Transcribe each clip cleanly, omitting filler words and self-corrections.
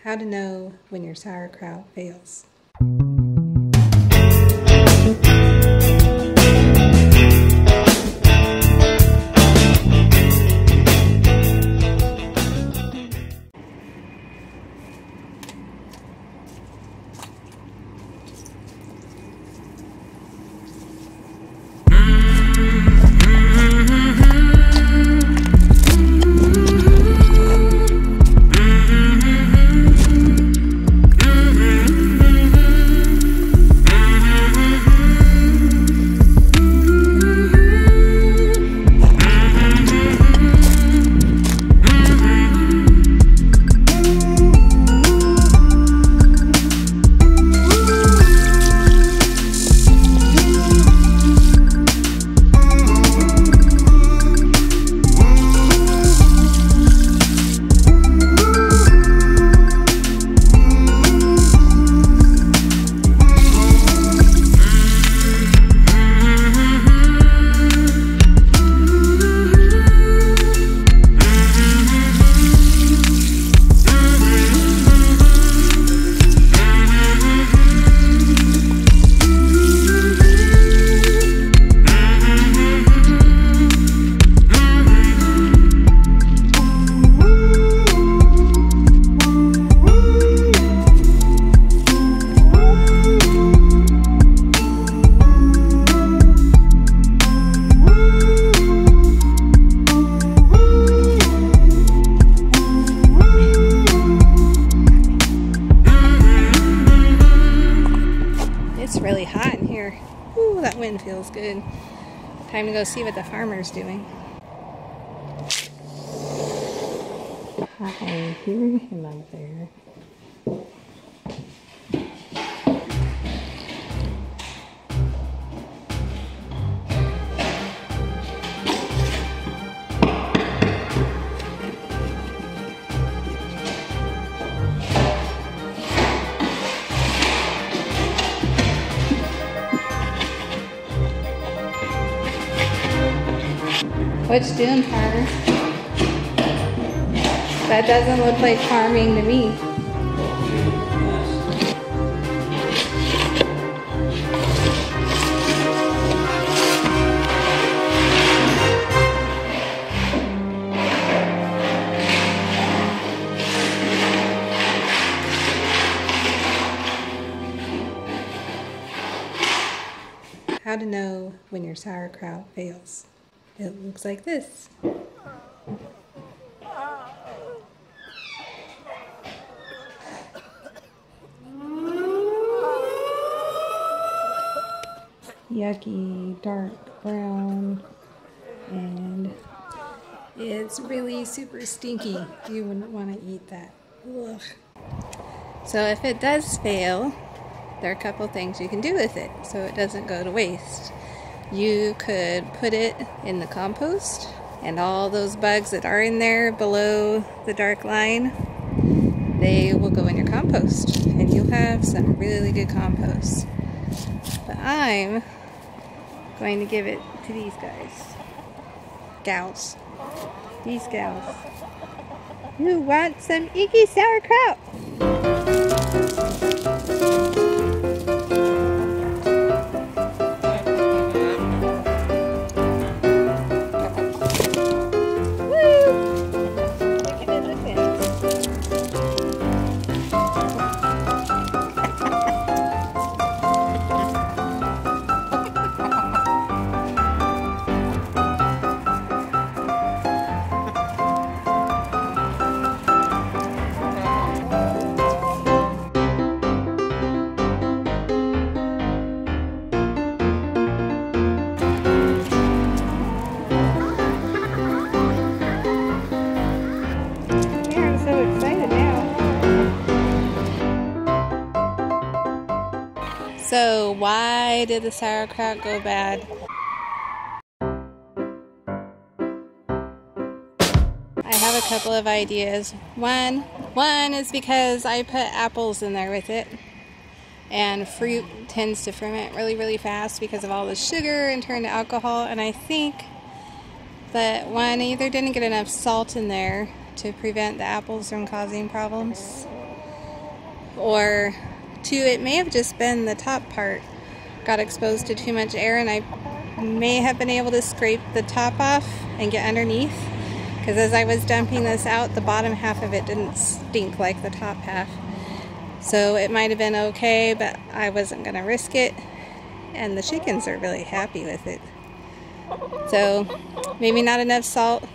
How to know when your sauerkraut fails. Really hot in here. Ooh, that wind feels good. Time to go see what the farmer's doing. I hear him out there. What you doing, Farmer? That doesn't look like farming to me. How to know when your sauerkraut fails. It looks like this. Yucky, dark brown, and it's really super stinky. You wouldn't want to eat that. Ugh. So if it does fail, there are a couple things you can do with it so it doesn't go to waste. You could put it in the compost, and all those bugs that are in there below the dark line, they will go in your compost, and you'll have some really good compost. But I'm going to give it to these guys. Gals. These gals. Who want some icky sauerkraut? So why did the sauerkraut go bad? I have a couple of ideas. One is because I put apples in there with it, and fruit tends to ferment really, really fast because of all the sugar and turn to alcohol, and I think that one either didn't get enough salt in there to prevent the apples from causing problems, or two, it may have just been the top part got exposed to too much air, and I may have been able to scrape the top off and get underneath, because as I was dumping this out, the bottom half of it didn't stink like the top half. So it might have been okay, but I wasn't going to risk it, and the chickens are really happy with it. So maybe not enough salt.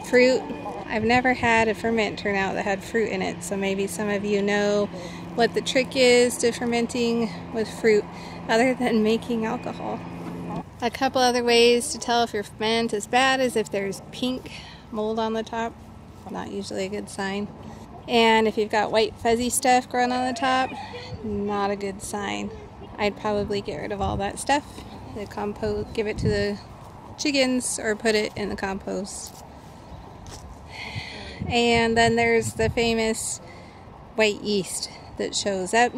Fruit. I've never had a ferment turn out that had fruit in it, so maybe some of you know what the trick is to fermenting with fruit other than making alcohol. A couple other ways to tell if your ferment is bad is if there's pink mold on the top. Not usually a good sign. And if you've got white fuzzy stuff growing on the top, not a good sign. I'd probably get rid of all that stuff. The compost, give it to the chickens or put it in the compost. And then there's the famous white yeast that shows up.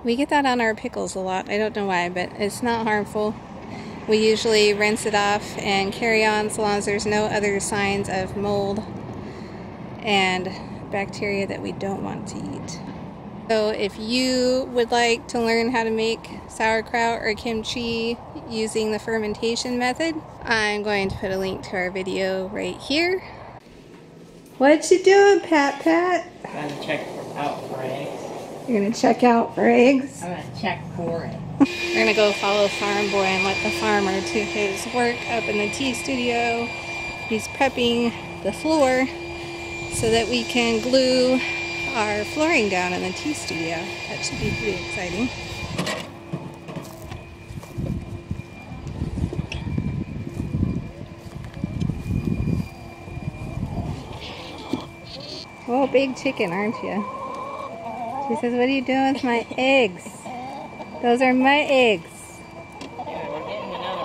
We get that on our pickles a lot. I don't know why, but it's not harmful. We usually rinse it off and carry on so long as there's no other signs of mold and bacteria that we don't want to eat. So if you would like to learn how to make sauerkraut or kimchi using the fermentation method, I'm going to put a link to our video right here. What you doing, Pat? I'm going to check out for eggs. You're going to check out for eggs? I'm going to check for it. We're going to go follow Farm Boy and let the farmer to his work up in the tea studio. He's prepping the floor so that we can glue our flooring down in the tea studio. That should be pretty exciting. Oh, big chicken, aren't you? She says, what are you doing with my eggs? Those are my eggs. Yeah, we're getting another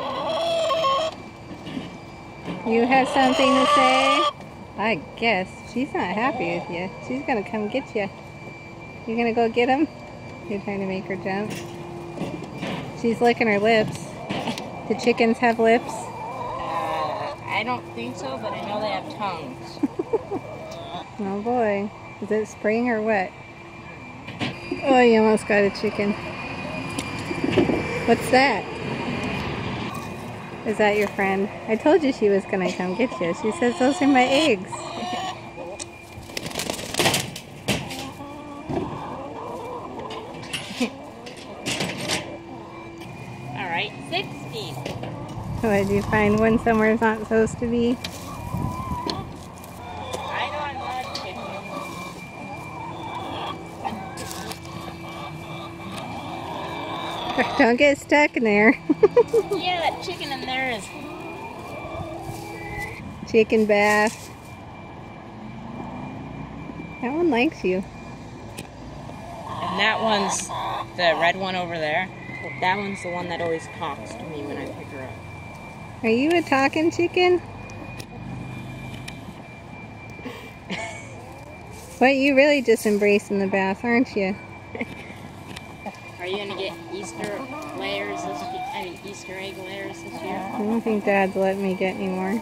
one. You have something to say? I guess. She's not happy with you. She's going to come get you. You're going to go get him? You're trying to make her jump. She's licking her lips. Do chickens have lips? I don't think so, but I know they have tongues. Oh boy. Is it spring or what? Oh, you almost got a chicken. What's that? Is that your friend? I told you she was going to come get you. She says, those are my eggs. Alright, 16. So did you find one somewhere it's not supposed to be? I know I'm not chicken. Don't get stuck in there. Yeah, that chicken in there is... Chicken bath. That one likes you. And that one's the red one over there. That one's the one that always talks to me when I pick her up. Are you a talking chicken? What, you really just embracing the bath, aren't you? Are you going to get Easter layers this year? I mean, Easter egg layers this year? I don't think Dad's letting me get any more.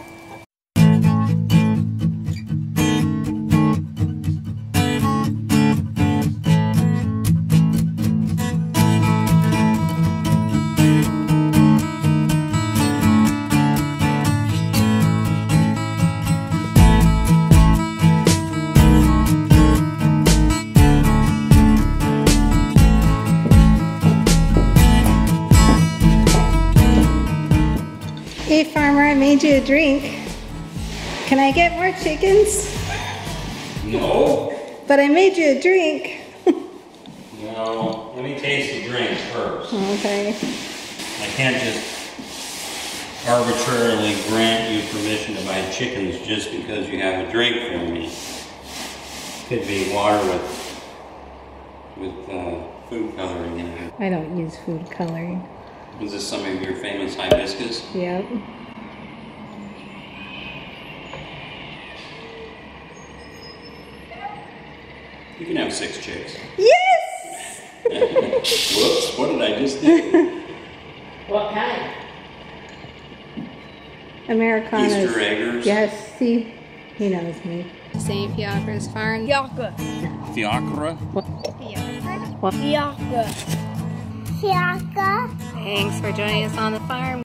Hey farmer, I made you a drink. Can I get more chickens? No. But I made you a drink. No. Let me taste the drink first. Okay. I can't just arbitrarily grant you permission to buy chickens just because you have a drink from me. Could be water with food coloring in it. I don't use food coloring. Is this some of your famous hibiscus? Yep. You can have 6 chicks. Yes! Whoops, what did I just do? What kind? Americanos. Easter eggers? Yes, see? He knows me. Say if he offers farm. Yaka. Fiacre. Thanks for joining us on the farm.